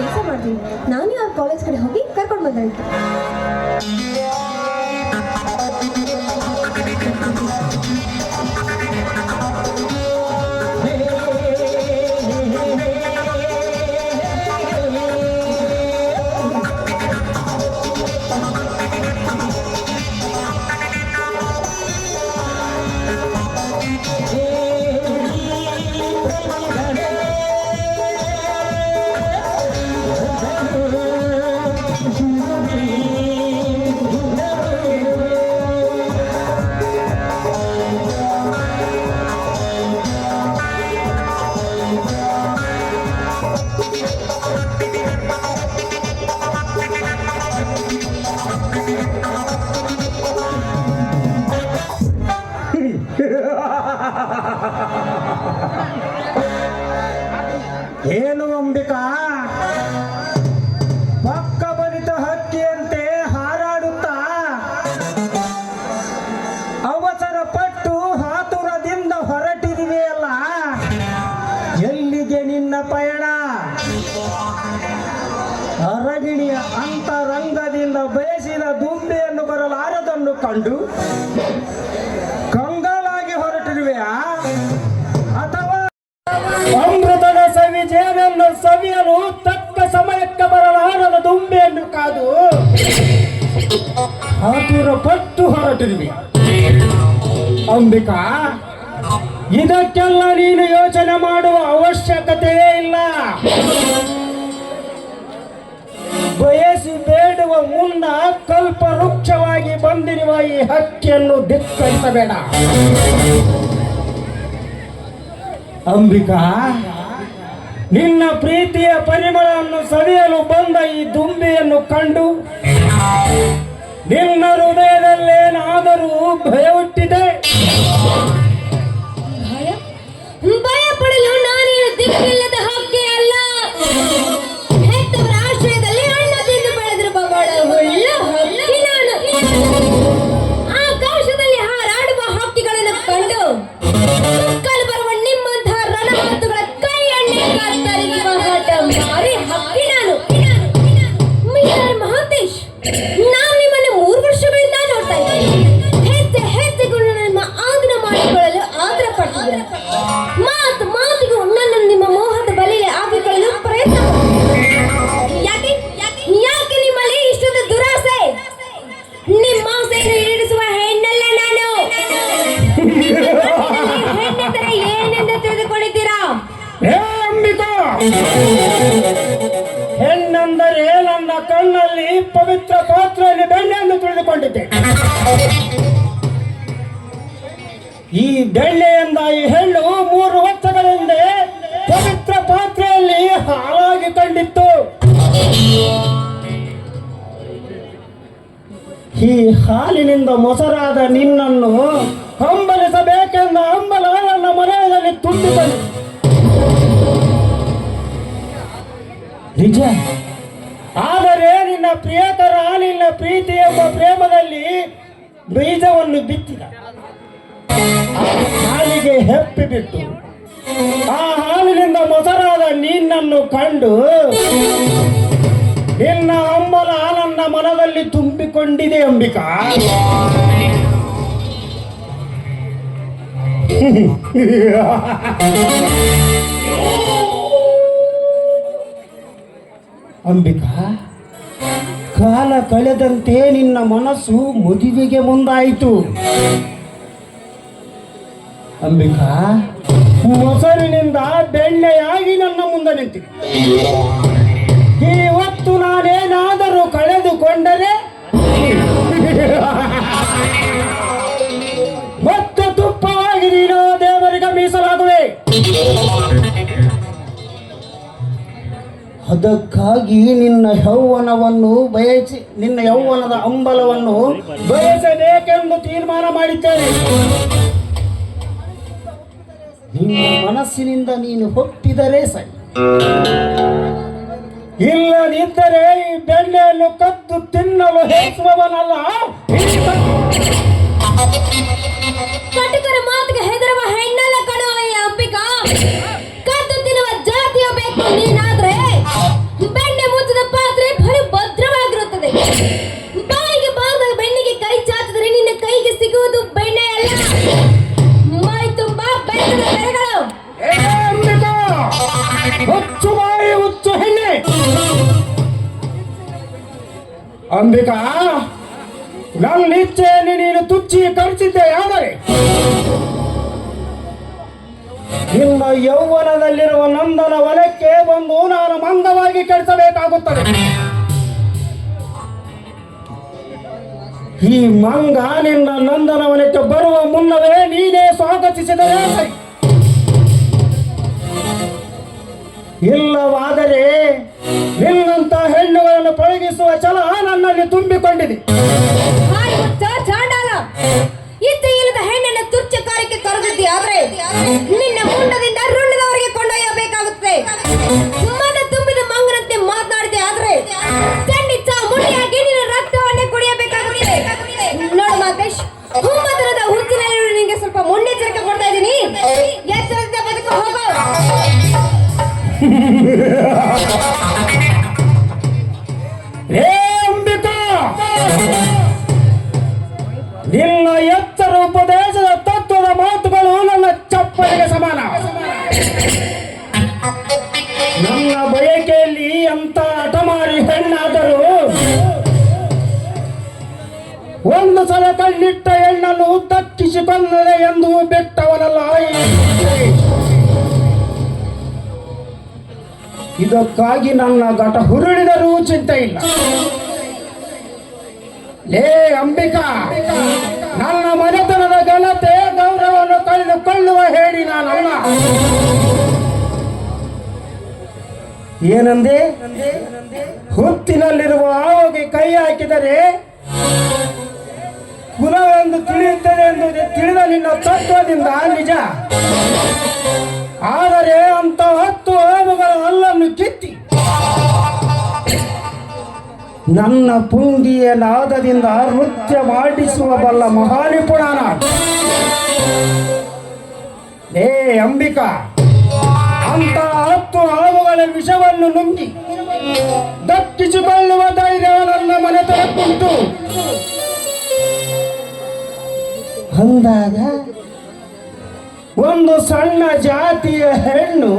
ಕೆಲಸ ಮಾಡ್ತೀನಿ. ನಾನೇ ಅವ್ರ ಕಾಲೇಜ್ ಕಡೆ ಹೋಗಿ ಕರ್ಕೊಂಡು ಬಂದಾಯ್ತು. ಏನು ಅಂಬಿಕಾ, ಪಕ್ಕ ಬಲಿತ ಹಕ್ಕಿಯಂತೆ ಹಾರಾಡುತ್ತಾ ಅವಸರ ಪಟ್ಟು ಹಾತುರದಿಂದ ಹೊರಟಿರುವೆಯಲ್ಲ, ಎಲ್ಲಿಗೆ ನಿನ್ನ ಪಯಣ? ಅರಗಿಣಿಯ ಅಂತರಂಗದಿಂದ ಬಯಸಿದ ದುಂಬೆಯನ್ನು ಬರಲಾರದನ್ನು ಕಂಡು ಕಂಗಾಲಾಗಿ ಹೊರಟಿರುವೆಯಾ, ಅಥವಾ ಅಮೃತದ ಸವಿಜೇನನ್ನು ಸವಿಯಲು ತಕ್ಕ ಸಮಯಕ್ಕೆ ಬರಲಾರದ ದುಂಬೆಯನ್ನು ಕಾದು ಆತುರ ಪಟ್ಟು ಹೊರಟಿರುವೆ? ಅಂಬಿಕಾ, ಇದಕ್ಕೆಲ್ಲ ನೀನು ಯೋಚನೆ ಮಾಡುವ ಅವಶ್ಯಕತೆಯೇ ಇಲ್ಲ. ಬಯಸಿ ಬೇಡುವ ಮುನ್ನ ಕಲ್ಪವೃಕ್ಷವಾಗಿ ಬಂದಿರುವ ಈ ಹಕ್ಕಿಯನ್ನು ಧಿಕ್ಕರಿಸಬೇಡ. ಅಂಬಿಕಾ, ನಿನ್ನ ಪ್ರೀತಿಯ ಪರಿಮಳವನ್ನು ಸವಿಯಲು ಬಂದ ಈ ದುಂಬಿಯನ್ನು ಕಂಡು ನಿನ್ನ ಹೃದಯದಲ್ಲೇನಾದರೂ ಭಯ ಹುಟ್ಟಿದೆ? ಭಯ ಪಡಲು ನಾನೇನು ದಿಕ್ಕಿಲ್ಲದ ಹಕ್ಕಿ ಅಲ್ಲ. ಹೆತ್ತವರ ಆಶ್ರಯದಲ್ಲಿ ಅಣ್ಣ ತಿಂದು ಬೆಳೆದಿರುವ ಬಹಳ ಒಳ್ಳೆ ಹಕ್ಕಿ ನಾನು. ಆಕಾಶದಲ್ಲಿ ಹಾರಾಡುವ ಹಕ್ಕಿಗಳನ್ನು ಕಂಡು ಕಲ್ ಬರುವ ನಿಮ್ಮಂತಹ ರಣಮಾತುಗಳ ಕೈ ಎಣ್ಣೆ ಕತ್ತರಿಸುವ ಹಠ ಮಾರಿ ಹಕ್ಕಿ ನಾನು. ಮಿಸ್ಟರ್ ಮಹಾಂತೇಶ್, ನಾನು ನಿಮ್ಮನ್ನು 3 ವರ್ಷಗಳಿಂದ ನೋಡ್ತಾ ಇದ್ದೀನಿ. ಹೆಜ್ಜೆಗೂ ನಿಮ್ಮ ಆಜ್ಞೆ ಮಾಡಿಕೊಳ್ಳಲು ಆಗ್ರಹ ಪಟ್ಟಿದ್ದೀರ. ಮಾತಿಗೂ ನನ್ನನ್ನು ನಿಮ್ಮ ಮೋಹದ ಬಲೆಗೆ ಹಾಕಿಕೊಳ್ಳಲು ಪ್ರಯತ್ನ ಯಾಕೆ ನಿಮ್ಮಲ್ಲಿ ಇಷ್ಟೊಂದು ದುರಾಸೆ? ನಿಮ್ಮ ಆಸೆಯನ್ನು ಈಡೇರಿಸುವ ಹೆಣ್ಣಲ್ಲ ನಾನು. ಹೆಣ್ಣೆಂದರೆ ಏನೆಂದು ತಿಳಿದುಕೊಂಡಿದ್ದೀರಾ? ಹೆಣ್ಣೆಂದರೆ ನನ್ನ ಕಣ್ಣಲ್ಲಿ ಪವಿತ್ರ ಪಾತ್ರೆಯಲ್ಲಿ ಬೆಣ್ಣೆಯನ್ನು ತಿಳಿದುಕೊಂಡಿದ್ದೆ. ಈ ಬೆಣ್ಣೆಯಿಂದ ಈ ಹೆಣ್ಣು 3 ವರ್ಷಗಳ ಹಿಂದೆ ಪವಿತ್ರ ಪಾತ್ರೆಯಲ್ಲಿ ಹಾಳಾಗಿ ಕಂಡಿತ್ತು. ಈ ಹಾಲಿನಿಂದ ಮೊಸರಾದ ನಿನ್ನನ್ನು ಹಂಬಲಿಸಬೇಕೆಂದ ಹಂಬಲ ನನ್ನ ಮನೆಯಲ್ಲಿ ತುಂಬಿಕೊಂಡು ನಿಜ. ಆದರೆ ನಿನ್ನ ಪ್ರಿಯಕರ ನಿನ್ನ ಪ್ರೀತಿ ಎಂಬ ಪ್ರೇಮದಲ್ಲಿ ಬೀಜವನ್ನು ಬಿತ್ತಿದ. ಆ ಹಾಲಿಗೆ ಹೆಪ್ಪಿ ಬಿಟ್ಟು ಆ ಹಾಲಿನಿಂದ ಮೊಸರಾದ ನಿನ್ನನ್ನು ಕಂಡು ನಿನ್ನ ಹಂಬಲ ನನ್ನ ಮನದಲ್ಲಿ ತುಂಬಿಕೊಂಡಿದೆ ಅಂಬಿಕಾ. ಅಂಬಿಕಾ, ಕಾಲ ಕಳೆದಂತೆ ನಿನ್ನ ಮನಸ್ಸು ಮದುವೆಗೆ ಮುಂದಾಯಿತು. ಅಂಬಿಕಾ, ಮೊಸರಿನಿಂದ ಬೆಣ್ಣೆಯಾಗಿ ನನ್ನ ಮುಂದೆ ನಿಂತಿದೆ. ಇವತ್ತು ನಾನೇನಾದರೂ ಕಳೆದುಕೊಂಡರೆ ಮತ್ತೆ ತುಪ್ಪವಾಗಿ ನೀನು ದೇವರಿಗೆ ಮೀಸಲಾಗುವೆ. ಅದಕ್ಕಾಗಿ ನಿನ್ನ ಯೌವನದ ಹಂಬಲವನ್ನು ಬಯಸಬೇಕೆಂದು ತೀರ್ಮಾನ ಮಾಡಿದ್ದೇನೆ. ನಿನ್ನ ಮನಸ್ಸಿನಿಂದ ನೀನು ಒಪ್ಪಿದರೆ ಸರಿ, ಇಲ್ಲದಿದ್ದರೆ ಈ ಬೆಣ್ಣೆಯನ್ನು ಕದ್ದು ತಿನ್ನಲು ಹೇಸುವವನಲ್ಲ. ಕಟುಕರ ಮಾತಿಗೆ ಹೆದರುವ ಹೆಣ್ಣಲ್ಲ ಕಣೋ ಈ ಅಂಬಿಕಾ. ಕದ್ದು ತಿನ್ನುವ ಜಾತಿಯ ಬೇಕು ನೀನಾದ್ರೆ ಬೆಣ್ಣೆ ಅಂಬಿಕಾ, ನನ್ನ ಇಚ್ಛೆಯನ್ನು ನೀನು ತುಚ್ಛೀಕರಿಸಿದ್ದೆ. ಆದರೆ ನಿನ್ನ ಯೌವನದಲ್ಲಿರುವ ನಂದನ ವನಕ್ಕೆ ಬಂದು ನಾನು ಮಂದವಾಗಿ ಕೆಡಿಸಬೇಕಾಗುತ್ತದೆ. ಈ ಮಂಗ ನಿನ್ನ ನಂದನವನಕ್ಕೆ ಬರುವ ಮುನ್ನವೇ ನೀನೇ ಸ್ವಾಗತಿಸಿದರೆ ಸರಿ. ಇಲ್ಲವಾದರೆ ನಿನ್ನಂತ ಹೆಣ್ಣುಗಳನ್ನು ಪಳಗಿಸುವ ಛಲ ನನ್ನಲ್ಲಿ ತುಂಬಿಕೊಂಡಿದೆ. ಚಾಂಡಾಲ, ಇದ್ದ ಇಲ್ಲದ ಹೆಣ್ಣನ್ನು ತುರ್ಚ ಕಾರ್ಯಕ್ಕೆ ಕರೆದಿದ್ದಿ. ಆದ್ರೆ ನಿನ್ನ ಮುಂಡದಿಂದ ರುಂಡದವರೆಗೆ ಕೊಂಡೊಯ್ಯಬೇಕಾಗುತ್ತೆ. ಮನ ತುಂಬಿದ ಮಂಗನಂತೆ ಮಾತನಾಡಿದೆ. ಆದ್ರೆ ಖಂಡಿತ ಮುಡಿಯಾಗಿ ನಿನ್ನ ರಕ್ತವನ್ನೇ ಕುಡಿಯಬೇಕಾಗುತ್ತೆ. ನೋಡು ಮಾತೇಶ್, ಹುಮ್ಮತನದ ಹುಚ್ಚಿನಲ್ಲಿ ನಿನಗೆ ಸ್ವಲ್ಪ ಮುನ್ನೆಚ್ಚರಿಕೆ ಕೊಡ್ತಾ ಇದ್ದೀನಿ. ಎಚ್ಚರದಿಂದ ಬದುಕು ಹೋಗೋ. ಏ ಅಂಬಿಕಾ, ನಿನ್ನ ಎತ್ತರ ಉಪದೇಶದ ತತ್ವದ ಮಾತುಗಳು ನನ್ನ ಚಪ್ಪಲಿಗೆ ಸಮಾನ. ನನ್ನ ಬಯಕೆಯಲ್ಲಿ ಅಂತ ಹಠಮಾರಿ ಹೆಣ್ಣಾದರೂ ಒಂದು ಸಲ ಕಣ್ಣಿಟ್ಟ ಹೆಣ್ಣನ್ನು ದಕ್ಕಿಸಿಕೊಂಡರೆ ಎಂದು ಬಿಟ್ಟವನಲ್ಲ. ಇದಕ್ಕಾಗಿ ನನ್ನ ಘಟ ಹುರುಳಿದರೂ ಚಿಂತೆ ಇಲ್ಲ. ಲೇ ಅಂಬಿಕಾ, ನನ್ನ ಮನೆತನದ ಘನತೆ ಗೌರವವನ್ನು ಕಳೆದುಕೊಳ್ಳುವ ಹೇಳಿ ನಾನಲ್ಲ. ಏನಂದೆ? ಹುತ್ತಿನಲ್ಲಿರುವ ಹಾವಿಗೆ ಕೈ ಹಾಕಿದರೆ ಕುಲವೆಂದು ತಿಳಿಯುತ್ತದೆ ಎಂದು ತಿಳಿದ ನಿನ್ನ ತತ್ವದಿಂದ ನಿಜ. ಆದರೆ ಅಂತ 10 ಹಾವುಗಳ ಹಲ್ಲನ್ನು ಕಿತ್ತಿ ನನ್ನ ಪುಂಗಿಯ ನಾದದಿಂದ ನೃತ್ಯ ಮಾಡಿಸುವ ಬಲ್ಲ ಮಹಾನಿಪುಣ ನಾನು. ಏ ಅಂಬಿಕಾ, ಅಂತ 10 ಹಾವುಗಳ ವಿಷವನ್ನು ನುಂಗಿ ದಕ್ಕಿಸಿಕೊಳ್ಳುವ ಧೈರ್ಯ ನನ್ನ ಮನೆತನಕ್ಕುಂಟು ಅಂದಾಗ ಒಂದು ಸಣ್ಣ ಜಾತಿಯ ಹೆಣ್ಣು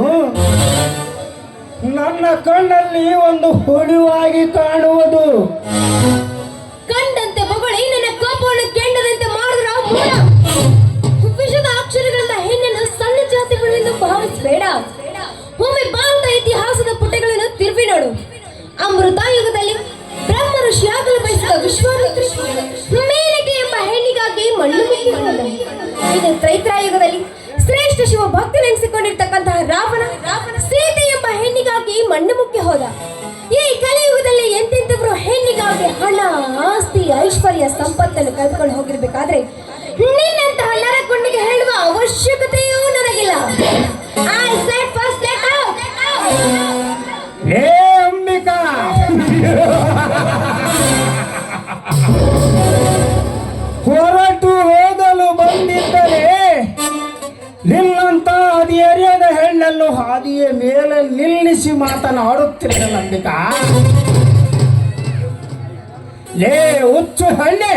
ನನ್ನ ಕಣ್ಣಲ್ಲಿ ಒಂದು ಹುಡುವಾಗಿ ಕಾಣುವುದು. ಕಂಡಂತೆ ಬೊಗಳಿ ನನ್ನ ಕೋಪವನ್ನು ಕೆಂಡದಂತೆ ಮಾಡಿದ್ರ ಮೂಢ. ವಿಷದ ಅಕ್ಷರಗಳಿಂದ ಹೆಣ್ಣನ್ನು ಸಣ್ಣ ಜಾತಿಗಳು ಎಂದು ಭಾವಿಸಬೇಡ. ಒಮ್ಮೆ ಭಾರತ ಇತಿಹಾಸದ ಪುಟಗಳನ್ನು ತಿರುವಿ ನೋಡು. ಅಮೃತಾಯುಗದಲ್ಲಿ ಬ್ರಹ್ಮ ಋಷಿಯಾಗಲು ಬಯಸಿದ ವಿಶ್ವಾಮಿತ್ರ ಮೇಲಕ್ಕೆ ಎಂಬ ಹೆಣ್ಣಿಗಾಗಿ ಮಣ್ಣು ಮುಕ್ಕಿರುವುದ. ಇದು ತ್ರೈತ್ರಾಯುಗದಲ್ಲಿ ಶ್ರೇಷ್ಠ ಶಿವ ಭಕ್ತನೆನಿಸಿಕೊಂಡಿರ್ತಕ್ಕಂತಹ ರಾವಣ ಸೀತೆ ಎಂಬ ಹೆಣ್ಣಿಗಾಗಿ ಮಣ್ಣು ಮುಕ್ಕಿ ಹೋದ. ಈ ಕಲಿಯುಗದಲ್ಲಿ ಎಂತೆಂಥವರು ಹೆಣ್ಣಿಗಾಗಿ ಹಣ, ಆಸ್ತಿ, ಐಶ್ವರ್ಯ, ಸಂಪತ್ತನ್ನು ಕಳೆದುಕೊಂಡು ಹೋಗಿರ್ಬೇಕಾದ್ರೆ ನಿನ್ನಂತಹ ನರಕುಂಡಿಗೆ ಹೇಳುವ ಅವಶ್ಯಕತೆಯೂ ನನಗಿಲ್ಲ. I said first get out. ಏ ಅಂಬಿಕಾ, ಹೊರಟು ಹೋಗಲು ಬಂದಿದ್ದರೆ ನಿನ್ನಂತ ಹದಿಹರಿಯದ ಹೆಣ್ಣನ್ನು ಹಾದಿಯ ಮೇಲೆ ನಿಲ್ಲಿಸಿ ಮಾತನಾಡುತ್ತಿದ್ದ ಅಂಬಿಕಾ. ಲೇ ಹುಚ್ಚು ಹಣ್ಣೆ,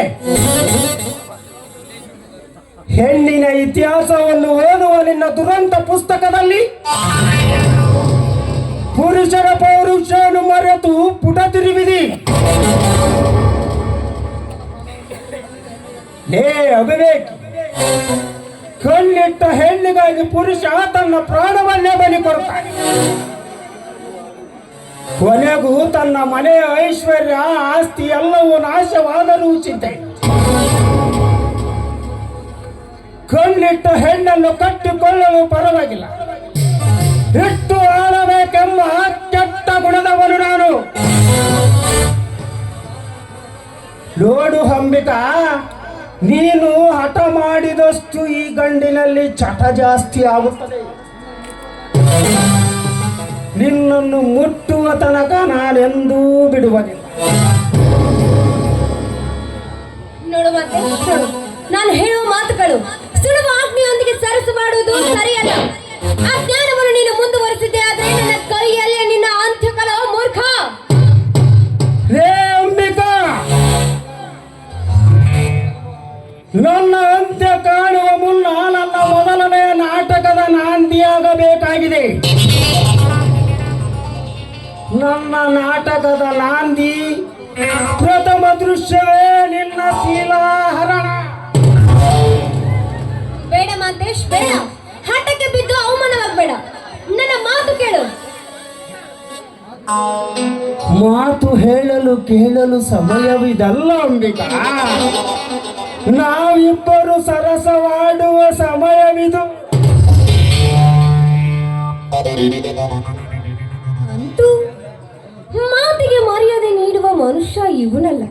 ಹೆಣ್ಣಿನ ಇತಿಹಾಸವನ್ನು ಓದುವ ನಿನ್ನ ದುರಂತ ಪುಸ್ತಕದಲ್ಲಿ ಪುರುಷರ ಪೌರುಷವನ್ನು ಮರೆತು ಪುಟ ತಿರುವಿದಿ. ಲೇ ಅವಿವೇಕಿ, ಕಣ್ಣಿಟ್ಟ ಹೆಣ್ಣಿಗಾಗಿ ಪುರುಷ ತನ್ನ ಪ್ರಾಣವನ್ನೇ ಬಲಿ ಕೊಡುತ್ತಾನೆ. ಕೊನೆಗೂ ತನ್ನ ಮನೆಯ ಐಶ್ವರ್ಯ, ಆಸ್ತಿ ಎಲ್ಲವೂ ನಾಶವಾದರೂ ಚಿಂತೆ. ಕಣ್ಣಿಟ್ಟ ಹೆಣ್ಣನ್ನು ಕಟ್ಟಿಕೊಳ್ಳಲು ಪರವಾಗಿಲ್ಲ, ಇಟ್ಟು ಆಳಬೇಕೆಂಬ ಕೆಟ್ಟ ಗುಣದವನು ನಾನು. ನೋಡು ಅಂಬಿಕಾ, ನೀನು ಹಠ ಮಾಡಿದಷ್ಟು ಈ ಗಂಡಿನಲ್ಲಿ ಚಟ ಜಾಸ್ತಿ ಆಗುತ್ತದೆ. ನಿನ್ನನ್ನು ಮುಟ್ಟುವ ತನಕ ನಾನೆಂದೂ ಬಿಡುವುದಿಲ್ಲ. ನೋಡು ಮತ್ತೆ ನೋಡು, ನಾನು ಹೇಳುವ ಮಾತುಗಳು ಸುಡುವ ಅಗ್ನಿಯೊಂದಿಗೆ ಸರಸು ಮಾಡುವುದು ಸರಿಯಲ್ಲ. ಆ ಜ್ಞಾನವನ್ನು ನೀನು ಮುಂದುವರಿಸಿದ್ದೆ ಆದರೆ ನನ್ನ ಕೈಯಲ್ಲಿ ನಿನ್ನ ಅಂತ್ಯಕಾಲ ಮೂರ್ಖ. ರೇ ಅಂಬಿಕಾ, ನನ್ನ ಅಂತ್ಯ ಕಾಣುವ ಮುನ್ನ ನನ್ನ ಮೊದಲನೇ ನಾಟಕದ ನಾಂದಿಯಾಗಬೇಕಾಗಿದೆ. ನನ್ನ ನಾಟಕದ ನಾಂದಿ ಪ್ರಥಮ ದೃಶ್ಯವೇ ನಿನ್ನ ಶೀಲಾಹರಣ. ಬೇಡ ಮಾಂತೇಶ್ ಬೇಡ, ಹಠಕ್ಕೆ ಬಿದ್ದು ಅವಮಾನವಾಗಬೇಡ. ನನ್ನ ಮಾತು ಕೇಳು. ಮಾತು ಹೇಳಲು ಕೇಳಲು ಸಮಯವಿದಲ್ಲ ಅಂಬಿಕಾ. ನಾವಿಬ್ಬರು ಸರಸವಾಡುವ ಸಮಯವಿದು. ಅಂತೂ ಮಾತಿಗೆ ಮರ್ಯಾದೆ ನೀಡುವ ಮನುಷ್ಯ ಇವನಲ್ಲ.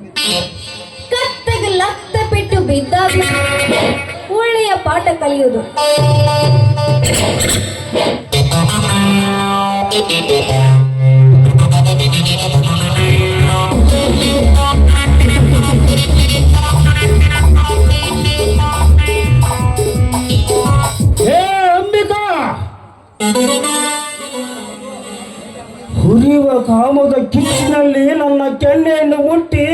ಕತ್ತಗೆ ಲತ್ತ ಪೆಟ್ಟು ಬಿದ್ದಾಗ ಒಳ್ಳೆಯ ಪಾಠ ಕಲಿಯುವುದು. ಹೇ ಅಂಬಿಕಾ, ಹುರಿಯುವ ಕಾಮದ ಕಿಚ್ಚಿನಲ್ಲಿ ನನ್ನ ಕೆನ್ನೆಯನ್ನು ಮುಟ್ಟಿ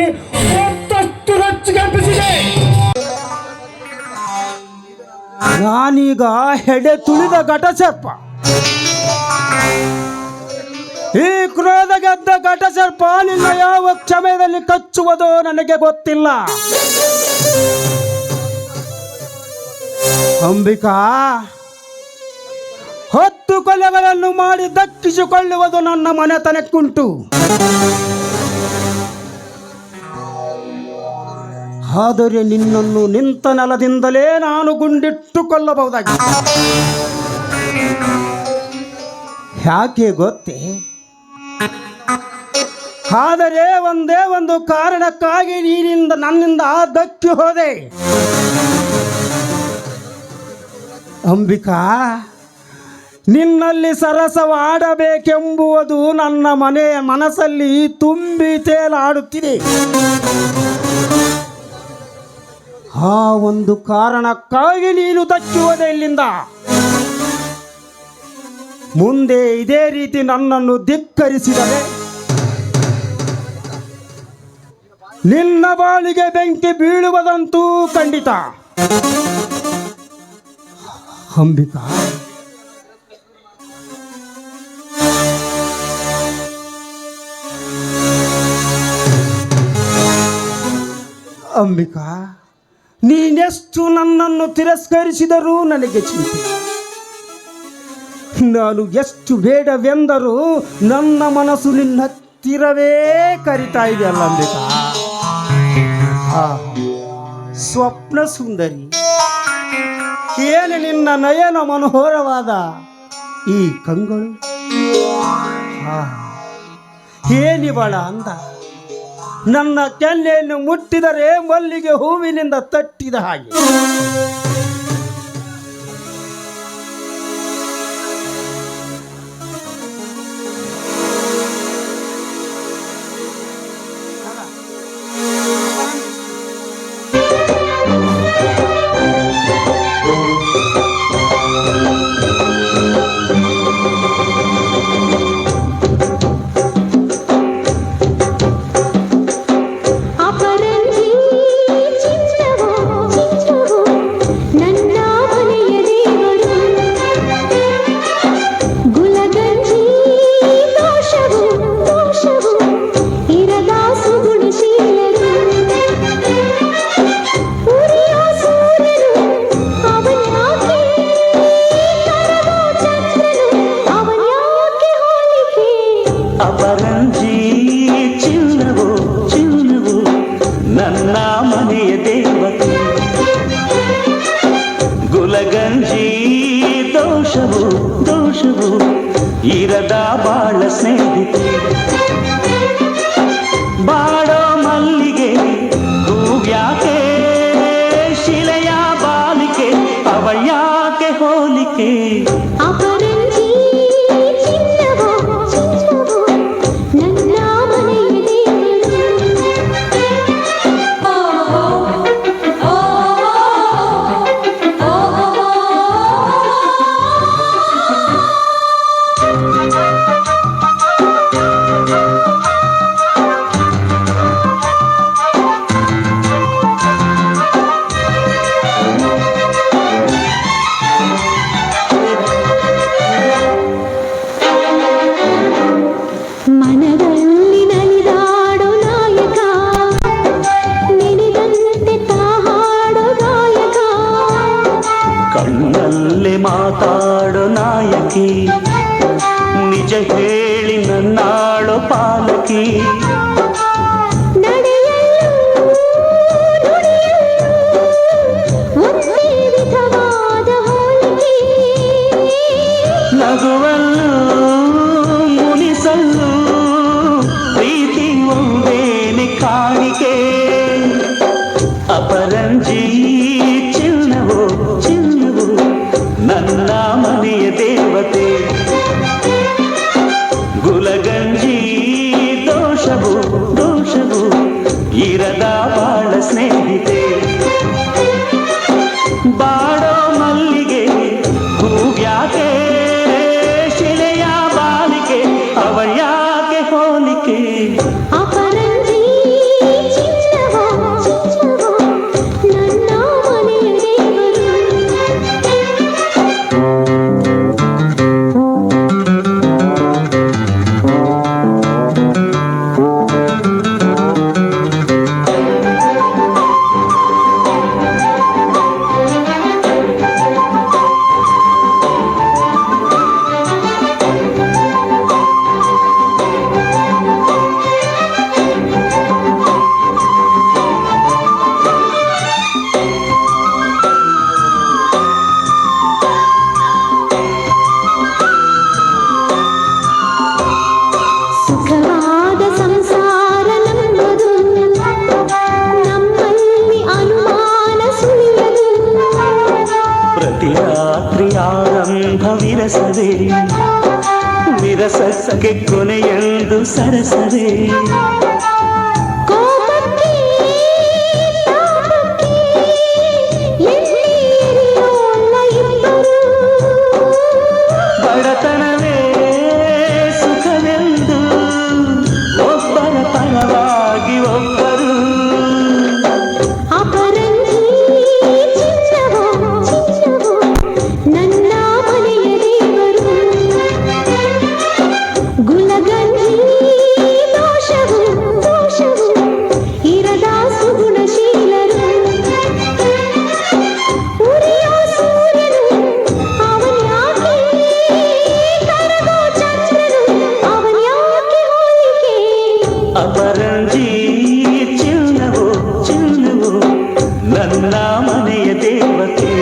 ಮತ್ತಷ್ಟು ರಚ್ಚಗಪ್ಪಿಸಿದೆ. ನಾನೀಗ ಹೆಡೆ ತುಳಿದ ಘಟಸರ್ಪ. ಈ ಕ್ರೋಧ ಗೆದ್ದ ಘಟಸರ್ಪ ನಿನ್ನ ಯಾವ ಕ್ಷಮಯದಲ್ಲಿ ಕಚ್ಚುವುದೋ ನನಗೆ ಗೊತ್ತಿಲ್ಲ. ಅಂಬಿಕಾ, 10 ಕೊಲೆಗಳನ್ನು ಮಾಡಿ ದಕ್ಕಿಸಿಕೊಳ್ಳುವುದು ನನ್ನ ಮನೆತನಕ್ಕುಂಟು. ಆದರೆ ನಿನ್ನನ್ನು ನಿಂತ ನೆಲದಿಂದಲೇ ನಾನು ಗುಂಡಿಟ್ಟುಕೊಳ್ಳಬಹುದಾಗಿದೆ. ಯಾಕೆ ಗೊತ್ತೇ? ಆದರೆ ಒಂದೇ ಒಂದು ಕಾರಣಕ್ಕಾಗಿ ನನ್ನಿಂದ ದಕ್ಕಿ ಹೋದೆ. ಅಂಬಿಕಾ, ನಿನ್ನಲ್ಲಿ ಸರಸವಾಡಬೇಕೆಂಬುವುದು ನನ್ನ ಮನಸ್ಸಲ್ಲಿ ತುಂಬಿ ತೇಲಾಡುತ್ತಿದೆ. ಆ ಒಂದು ಕಾರಣಕ್ಕಾಗಿ ನೀನು ದಕ್ಕುವುದೇ ಇಲ್ಲಿಂದ. ಮುಂದೆ ಇದೇ ರೀತಿ ನನ್ನನ್ನು ಧಿಕ್ಕರಿಸಿದರೆ ನಿನ್ನ ಬಾಳಿಗೆ ಬೆಂಕಿ ಬೀಳುವುದಂತೂ ಖಂಡಿತ. ಅಂಬಿಕಾ, ಅಂಬಿಕಾ, ನೀನೆಷ್ಟು ನನ್ನನ್ನು ತಿರಸ್ಕರಿಸಿದರೂ ನನಗೆ ಚಿಂತೆ. ನಾನು ಎಷ್ಟು ಬೇಡವೆಂದರೂ ನನ್ನ ಮನಸ್ಸು ನಿನ್ನ ಹತ್ತಿರವೇ ಕರಿತಾ ಇದೆಯಲ್ಲ ಅಂಬಿಕಾ. ಸ್ವಪ್ನ ಸುಂದರಿ, ಏನು ನಿನ್ನ ನಯನ ಮನೋಹರವಾದ ಈ ಕಂಗಳು, ಏನಿವಳ ಅಂದ. ನನ್ನ ಕೆನ್ನೆಯನ್ನು ಮುಟ್ಟಿದರೆ ಮಲ್ಲಿಗೆ ಹೂವಿನಿಂದ ತಟ್ಟಿದ ಹಾಗೆ. ನಗುವಲ್ಲೂ ಮುನಿಸಲ್ಲೂ ಪ್ರೀತಿ ಒಂದೇನೆ ಕಾಣಿಕೆ ಅಪರಂಜಿ ಚಿನ್ನವೋ ಚಿನ್ನವೋ ನನ್ನ ಮನೆಯ ದೇವತೆ ಗುಲಗಂಜಿ ದೋಷವು ದೋಷವು ಇರದ ಬಾಳ ಸ್ನೇಹಿತೆ ಬಾಡೋ ಮಲ್ಲಿಗೆ ಹೂವ್ಯಾಕೆ ಶಿಲೆಯ ಬಾಲಿಕೆ ಅವಳ್ಯಾಕೆ ಹೋಲಿಕೆ ಅಪರಂಜಿ ಚಿನ್ನವೋ ಚಿನ್ನವೋ ನನ್ನ ಮನೆಯ ದೇವರು. ಸುಖವಾದ ಸಂಸಾರ ನಮ್ಮದು, ನಮ್ಮಲ್ಲಿ ಅನುಮಾನ ಸುಳಿಯದು. ಪ್ರತಿ ರಾತ್ರಿ ಆರಂಭ ವಿರಸದೆ ವಿರಸಕ್ಕೆ ಕೊನೆಯೆಂದು ಸರಸದೆ ಕೋಪಕ್ಕೆ ತಾಪಕ್ಕೆ ಎಲ್ಲಿರೋಲ್ಲ ಇಬ್ಬರು. ಬಡತನವೇ ಸುಖವೆಂದು ಒಬ್ಬರ ಪರವಾಗಿ ಒಬ್ಬರು ಅಪರಂಜಿ ಚಿನ್ನವೋ ಚಿನ್ನವೋ ನನ್ನ ಮನೆಯ ದೇವರು. ಗುಲಗಂಜಿ ದೋಷವು ದೋಷವು ಇರದ ಸುಗುಣಶೀಲರು. ಉರಿಯೋ ಸೂರ್ಯನು ಅವನ್ಯಾಕೆ, ಕರಗೋ ಚಂದ್ರನು ಅವನ್ಯಾಕೆ ಹೋಲಿಕೆ. ಅಪರಂಜಿ ಚಿನ್ನವೋ ಚಿನ್ನವೋ ನನ್ನ ಮನೆಯ ದೇವತೆ